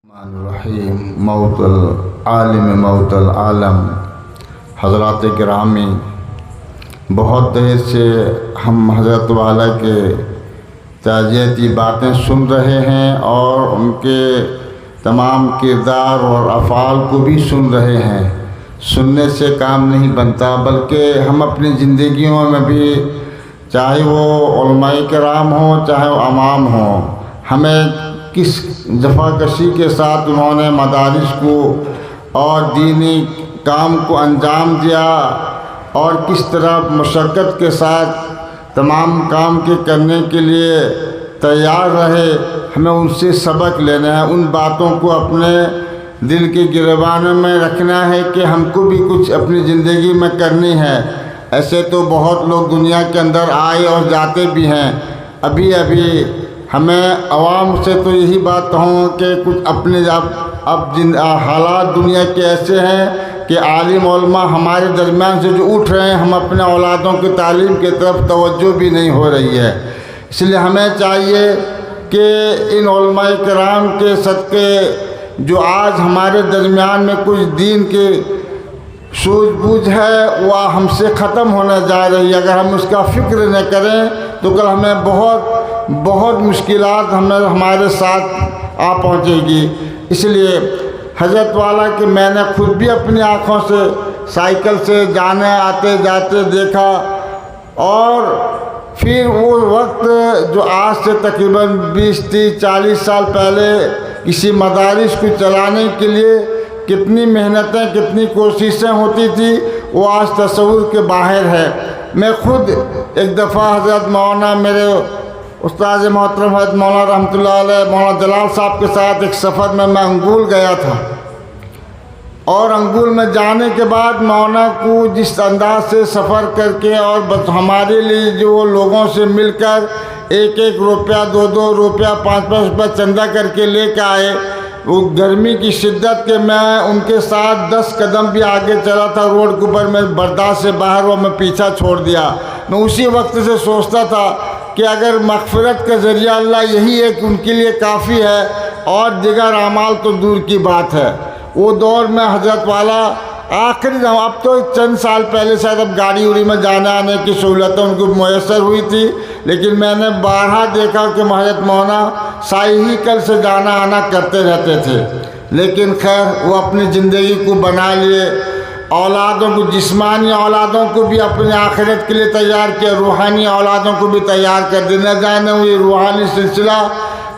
الرحمن الرحیم موت العالم موت العالم۔ حضرات گرامی، بہت دیر سے ہم حضرت والا کے تعزیتی باتیں سن رہے ہیں اور ان کے تمام کردار اور افعال کو بھی سن رہے ہیں۔ سننے سے کام نہیں بنتا، بلکہ ہم اپنی زندگیوں میں بھی، چاہے وہ علماء کرام ہوں چاہے وہ عوام ہوں، ہمیں کس جفاکشی کے ساتھ انہوں نے مدارس کو اور دینی کام کو انجام دیا اور کس طرح مشقت کے ساتھ تمام کام کے کرنے کے لیے تیار رہے، ہمیں ان سے سبق لینا ہے، ان باتوں کو اپنے دل کے گریبانوں میں رکھنا ہے کہ ہم کو بھی کچھ اپنی زندگی میں کرنی ہے۔ ایسے تو بہت لوگ دنیا کے اندر آئے اور جاتے بھی ہیں، ابھی ہمیں عوام سے تو یہی بات کہوں کہ کچھ اپنے اب حالات دنیا کے ایسے ہیں کہ عالم علماء ہمارے درمیان سے جو اٹھ رہے ہیں، ہم اپنے اولادوں کی تعلیم کی طرف توجہ بھی نہیں ہو رہی ہے۔ اس لیے ہمیں چاہیے کہ ان علماء کرام کے صدقے جو آج ہمارے درمیان میں کچھ دین کے سوجھ بوجھ ہے وہ ہم سے ختم ہونے جا رہی ہے۔ اگر ہم اس کا فکر نہ کریں تو کل ہمیں بہت مشکلات ہمارے ساتھ آ پہنچے گی۔ اس لیے حضرت والا کہ میں نے خود بھی اپنی آنکھوں سے سائیکل سے جانے آتے جاتے دیکھا، اور پھر وہ وقت جو آج سے تقریباً 20 30 40 سال پہلے کسی مدارس کو چلانے کے لیے کتنی محنتیں کتنی کوششیں ہوتی تھی، وہ آج تصور کے باہر ہے۔ میں خود ایک دفعہ حضرت مولانا میرے استاد محترم حضرت مولانا رحمۃ اللہ علیہ مولانا جلال صاحب کے ساتھ ایک سفر میں انگول گیا تھا، اور انگول میں جانے کے بعد مولانا کو جس انداز سے سفر کر کے اور ہمارے لیے جو لوگوں سے مل کر 1 روپیہ 2 روپیہ 5 روپیہ چندہ کر کے لے کے آئے، وہ گرمی کی شدت کے میں ان کے ساتھ 10 قدم بھی آگے چلا تھا روڈ کے اوپر، میں برداشت سے باہر ہوا، میں پیچھا چھوڑ دیا۔ میں اسی وقت سے سوچتا تھا کہ اگر مغفرت کا ذریعہ اللہ یہی ہے کہ ان کے لیے کافی ہے، اور دیگر اعمال تو دور کی بات ہے۔ وہ دور میں حضرت والا آخری اب تو چند سال پہلے شاید اب گاڑی اڑی میں جانے آنے کی سہولتیں ان کو میسر ہوئی تھی، لیکن میں نے بارہا دیکھا کہ حضرت مولانا سائیکل سے جانا آنا کرتے رہتے تھے۔ لیکن خیر وہ اپنی زندگی کو بنا لیے، اولادوں کو، جسمانی اولادوں کو بھی اپنے آخرت کے لیے تیار کیا، روحانی اولادوں کو بھی تیار کر دینا جانے ہوئی روحانی سلسلہ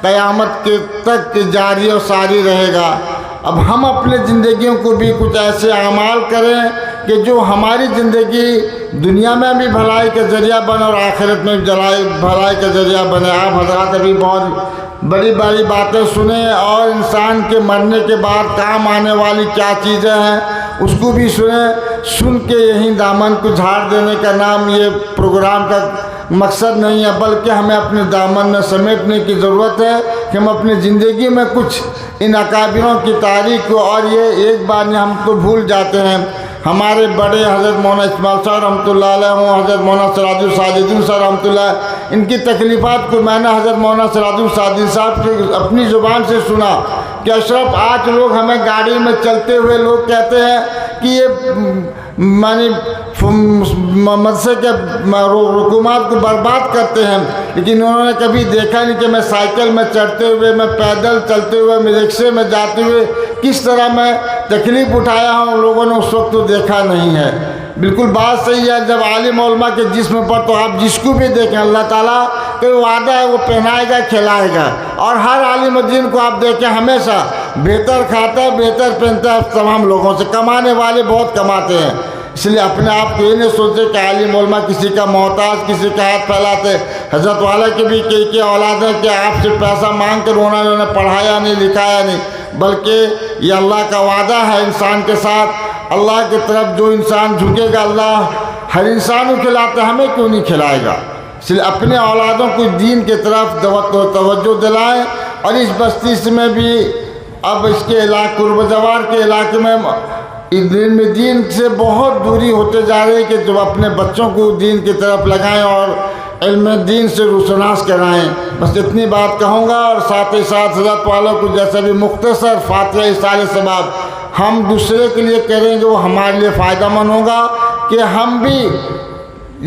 قیامت کے تک جاری و ساری رہے گا۔ اب ہم اپنے زندگیوں کو بھی کچھ ایسے اعمال کریں کہ جو ہماری زندگی دنیا میں بھی بھلائی کا ذریعہ بنے اور آخرت میں بھی بھلائی کا ذریعہ بنے۔ آپ حضرات ابھی بہت بڑی باتیں سنیں، اور انسان کے مرنے کے بعد کام آنے والی کیا چیزیں ہیں اس کو بھی سن کے یہیں دامن کو جھاڑ دینے کا نام یہ پروگرام کا مقصد نہیں ہے، بلکہ ہمیں اپنے دامن میں سمیٹنے کی ضرورت ہے کہ ہم اپنی زندگی میں کچھ ان اکابروں کی تاریخ کو، اور یہ ایک بار نہیں ہم تو بھول جاتے ہیں۔ ہمارے بڑے حضرت مولانا اسماعیل صاحب رحمۃ اللہ علیہ ہوں، حضرت مولانا سراج الساجدین صاحب رحمۃ اللہ، ان کی تکلیفات کو میں نے حضرت مولانا سراج الساجدین صاحب سے اپنی زبان سے سنا کہ اشرف آج لوگ ہمیں گاڑی میں چلتے ہوئے لوگ کہتے ہیں کہ یہ مدرسے کے رکومات کو برباد کرتے ہیں، لیکن انہوں نے کبھی دیکھا نہیں کہ میں سائیکل میں چڑھتے ہوئے، میں پیدل چلتے ہوئے، میں رکشے میں جاتے ہوئے کس طرح میں تکلیف اٹھایا ہوں، لوگوں نے اس وقت تو دیکھا نہیں ہے۔ بالکل بات صحیح ہے، جب عالم علماء کے جسم پر تو آپ جس کو بھی دیکھیں اللہ تعالیٰ کا وعدہ ہے وہ پہنائے گا کھلائے گا، اور ہر عالم دین کو آپ دیکھیں ہمیشہ بہتر کھاتا ہے بہتر پہنتا ہے تمام لوگوں سے، کمانے والے بہت کماتے ہیں۔ اس لیے اپنے آپ کو یہ نہیں سوچے کہ عالم علماء کسی کا محتاج، کسی کا ہاتھ پھیلاتے۔ حضرت والا کے بھی کئی اولاد ہیں کہ آپ سے پیسہ مانگ کر انہوں نے پڑھایا نہیں لکھایا نہیں، بلکہ یہ اللہ کا وعدہ ہے انسان کے ساتھ۔ اللہ کی طرف جو انسان جھکے گا اللہ ہر انسان کو کھلاتا ہے، ہمیں کیوں نہیں کھلائے گا؟ اس لیے اپنے اولادوں کو دین کی طرف توجہ دلائیں، اور اس بستی میں بھی اب اس کے علاقے قرب جوار کے علاقے میں دین سے بہت دوری ہوتے جا رہی ہے کہ جو اپنے بچوں کو دین کی طرف لگائیں اور علم دین سے روشناس کرائیں۔ بس اتنی بات کہوں گا، اور ساتھ ہی ساتھ حضرت والوں کو جیسے بھی مختصر فاتحہ ایصال ثواب ہم دوسرے کے لیے کریں گے، وہ ہمارے لیے فائدہ مند ہوگا کہ ہم بھی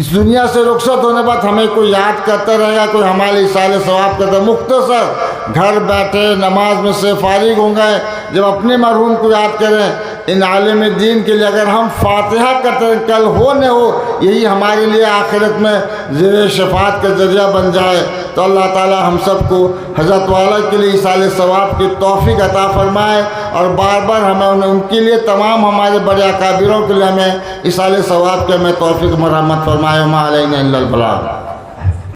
اس دنیا سے رخصت ہونے بعد ہمیں کوئی یاد کرتا رہے گا، کوئی ہمارے ایصال ثواب کرتا۔ مختصر گھر بیٹھے نماز میں سے فارغ ہوں گے، جب اپنے مرحوم کو یاد کریں، ان عالم دین کے لیے اگر ہم فاتحہ کرتے ہیں، کل ہو نہ ہو یہی ہمارے لیے آخرت میں زیر شفاعت کا ذریعہ بن جائے۔ تو اللہ تعالی ہم سب کو حضرت والا کے لیے ایصال ثواب کی توفیق عطا فرمائے، اور بار بار ہمیں ان کے لیے تمام ہمارے بڑے اکابروں کے لیے ہمیں ایصال ثواب کے ہمیں توفیق مرحمت فرمائے۔ وما علینا الا البلاغ۔